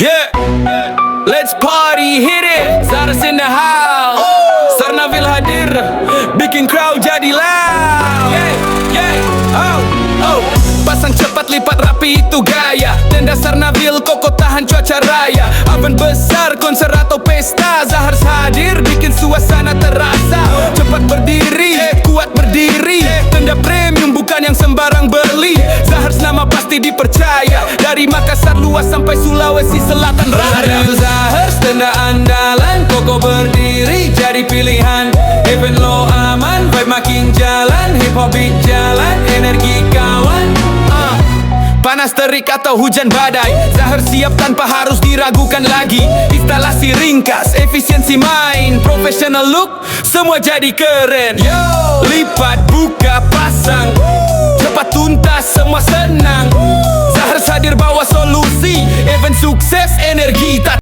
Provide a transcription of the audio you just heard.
Yeah, let's party, hit it. Zaras in the house. Sarnaville hadir, bikin crowd jadi loud. Oh. Pasang cepat, lipat rapi itu gaya. Tenda Sarnaville, koko tahan cuaca raya. Event besar, konser atau pesta, Zahars hadir, bikin suasana terasa. Cepat berdiri, kuat berdiri. Tenda premium bukan yang sembarang beli. Zahars nama pasti dipercaya. Dari Makassar luas sampai Sulawesi Selatan raya. Zahars tenda andalan, koko berdiri jadi pilihan. Event lo aman, vibe makin jalan. Hip hop beat jalan, energi kawan. Panas terik atau hujan badai, Zahars siap tanpa harus diragukan lagi. Instalasi ringkas, efisiensi main, professional look, semua jadi keren. Lipat, buka, pasang, cepat tuntas, semua senang. Zahars hadir bawa solusi, event sukses, energi tak